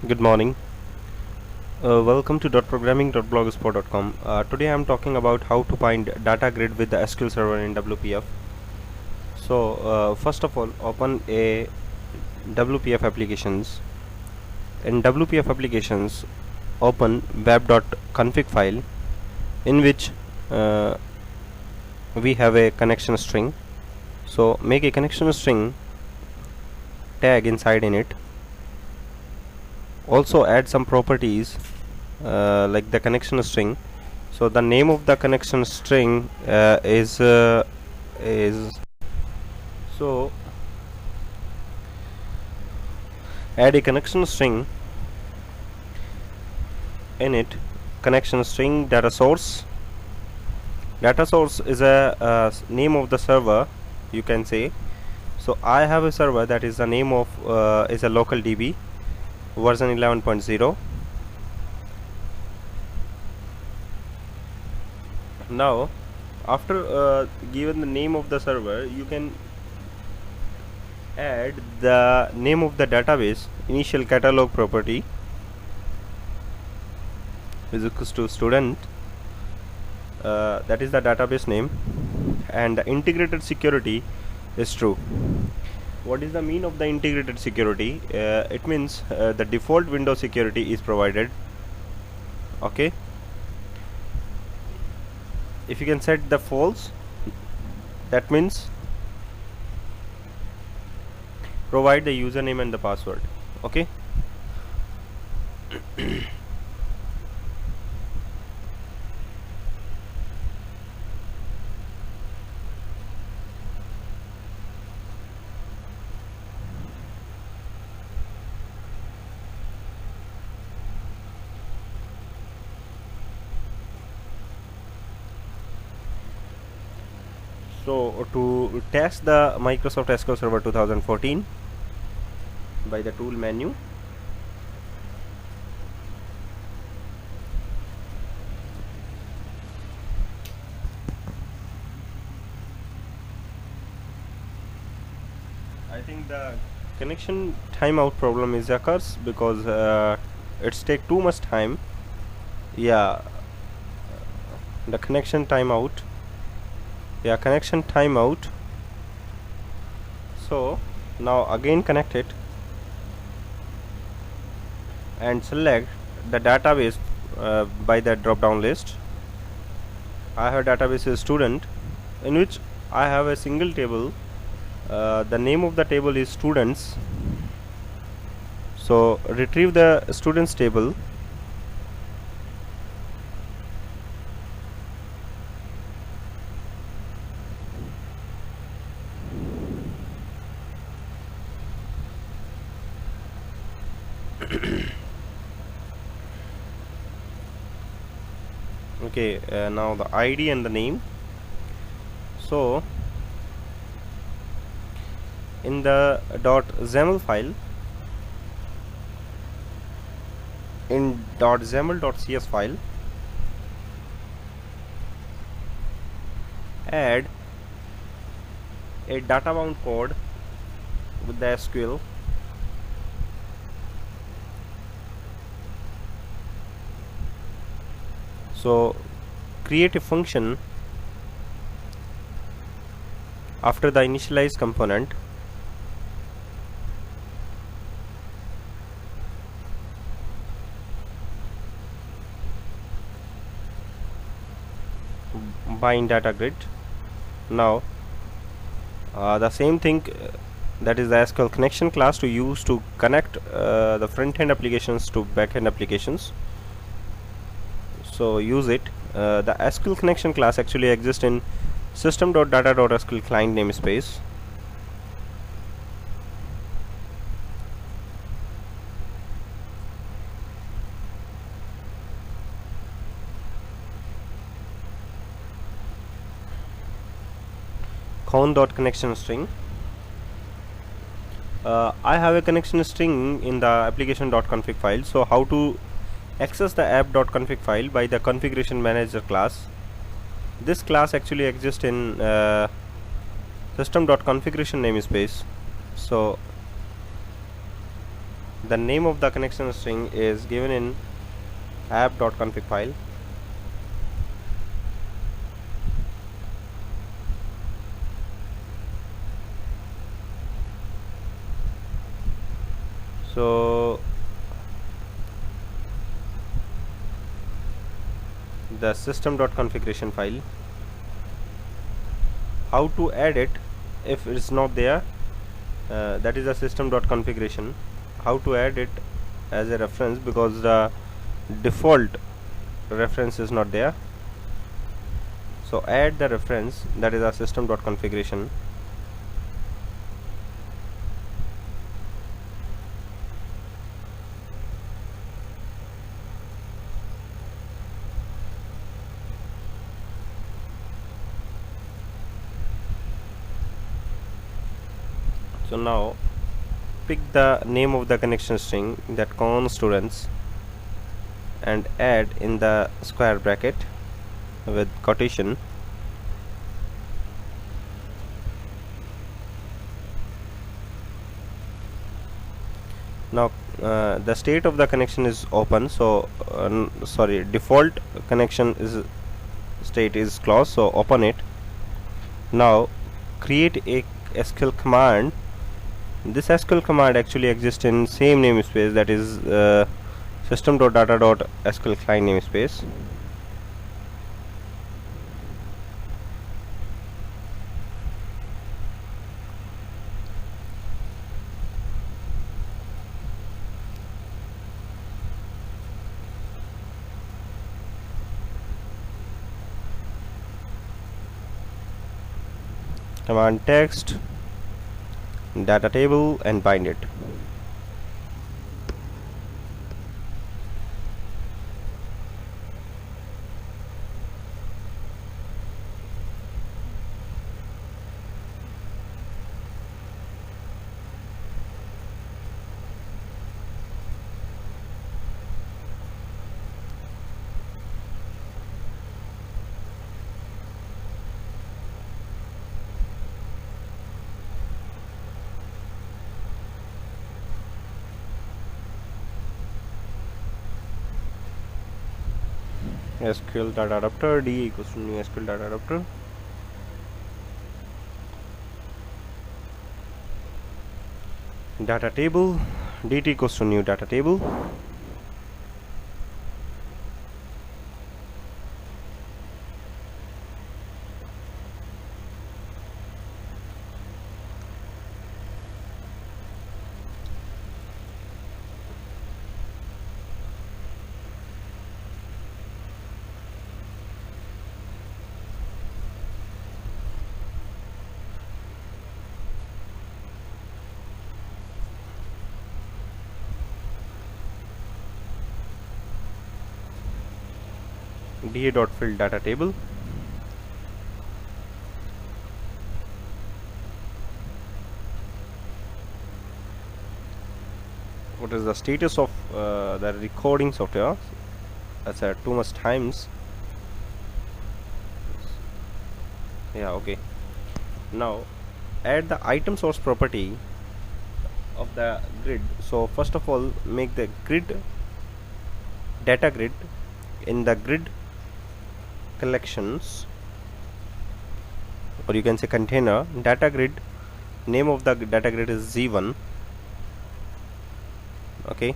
Good morning. Welcome to .programming.blogspot.com. Today I am talking about how to find DataGrid with the Sql Server in WPF. So first of all, open a WPF applications. In WPF applications, open web.config file in which uh, we have a connection string. So make a connection string tag inside in it. Also add some properties like the connection string. So the name of the connection string is so add a connection string in it. Connection string data source. Data source is a name of the server, you can say. So I have a server that is the name of is a local DB version 11.0. Now after given the name of the server, you can add the name of the database. Initial catalog property is equals to student, that is the database name, and the integrated security is true. What is the mean of the integrated security? It means the default window security is provided. Okay, if you can set the false, that means provide the username and the password. Okay, so to test the Microsoft SQL Server 2014, by the tool menu, I think the connection timeout problem is occurs because it's take too much time. Yeah, the connection timeout. Yeah, connection timeout. So now again connect it and select the database by the drop down list. I have database is student, in which I have a single table. The name of the table is students. So retrieve the students table. Okay, now the ID and the name. So in the .xaml file, in .xaml.cs file, add a data bound code with the SQL. So create a function after the initialize component. Bind DataGrid. Now the same thing, that is the SQL connection class to use to connect the front-end applications to back-end applications. So use it. The SQL connection class actually exists in system.data.sql client namespace. Connection string. I have a connection string in the application.config file. So how to access the app.config file? By the configuration manager class. This class actually exists in system.configuration namespace. So The name of the connection string is given in app.config file. So the system.configuration file, how to add it if it's not there, that is the system.configuration. How to add it as a reference, because the default reference is not there. So add the reference, that is our system.configuration. So now pick the name of the connection string, that con students, and add in the square bracket with quotation. Now the state of the connection is open, so default connection is state is closed, so open it. Now create a SQL command. This SQL command actually exists in same namespace, that is system.data.sql client namespace. Command text data table and bind it. SQL data adapter D equals to new SQL data adapter. Data table dt equals to new data table. da.fill data table. What is the status of the recording software? That's too much times. Yeah, okay. Now add the item source property of the grid. So first of all, make the grid data grid. In the grid collections, or you can say container, data grid, name of the data grid is z1. Okay,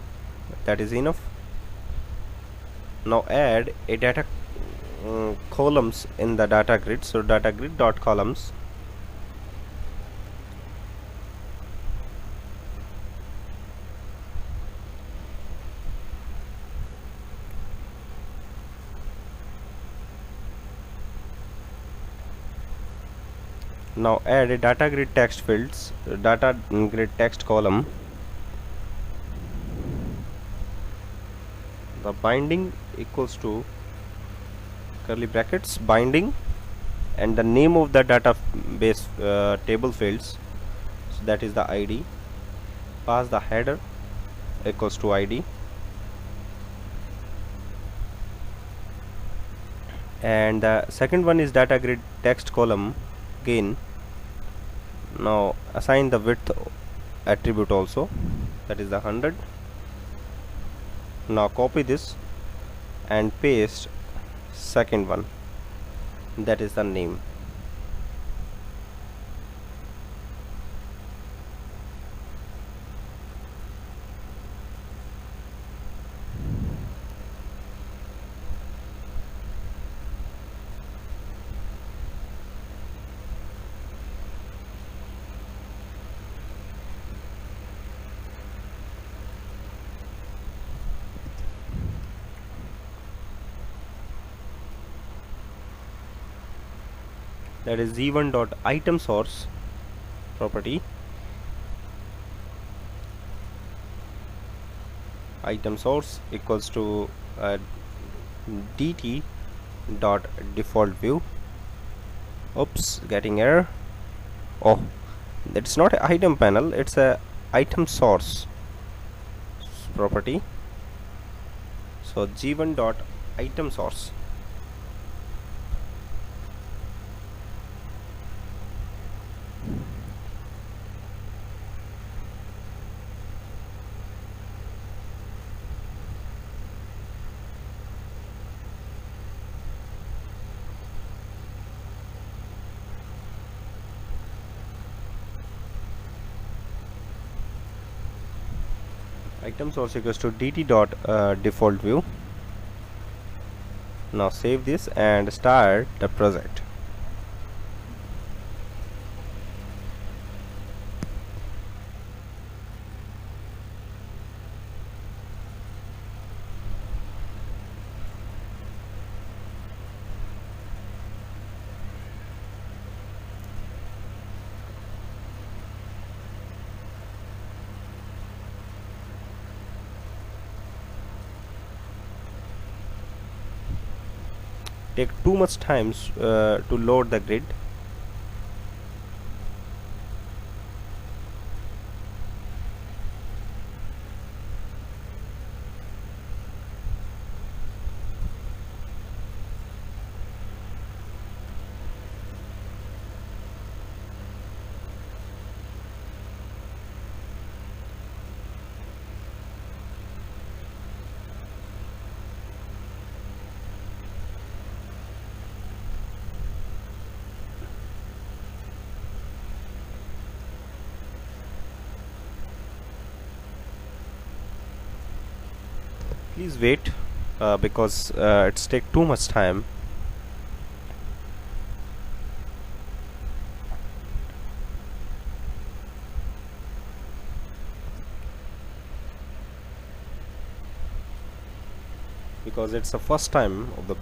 that is enough. Now add a data columns in the data grid. So data grid dot columns. Now add a data grid text fields, data grid text column. The binding equals to curly brackets binding and the name of the database table fields, so that is the ID. Pass the header equals to ID, and the second one is data grid text column again. Now assign the width attribute also. that is the 100. Now copy this and paste second one, that is the name. That is z1 dot item source property, item source equals to dt dot default view. Oops, getting error. Oh, that's not a item panel, it's a item source property. So g1 dot item source. Item source equals to dt dot default view. Now save this and start the project. Take too much time to load the grid. Please wait because it's take too much time. Because it's the first time of the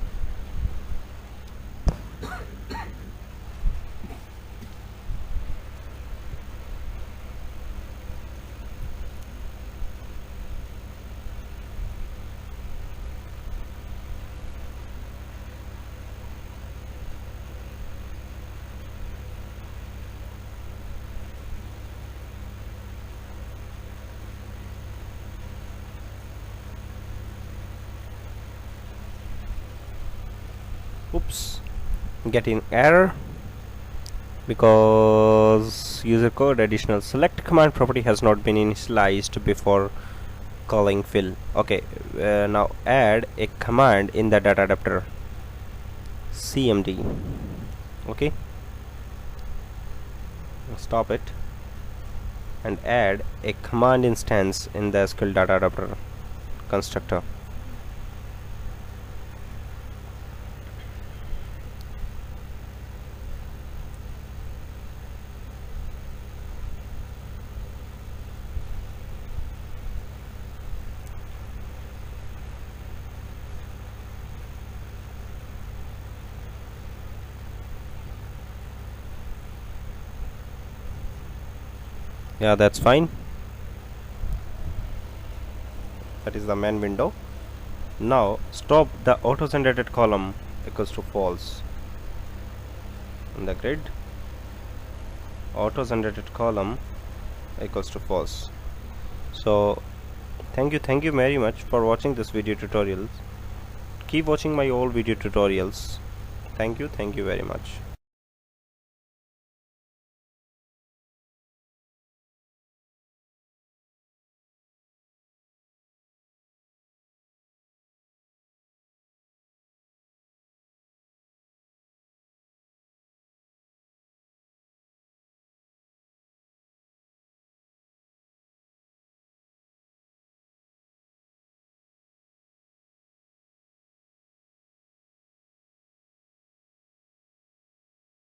oops, getting error because user code additional select command property has not been initialized before calling fill. Okay, now add a command in the data adapter cmd. Okay, stop it and add a command instance in the SQL data adapter constructor. Yeah, that's fine. That is the main window. Now stop the auto generated column equals to false in the grid. Auto generated column equals to false. So thank you very much for watching this video tutorial. Keep watching my old video tutorials. Thank you very much.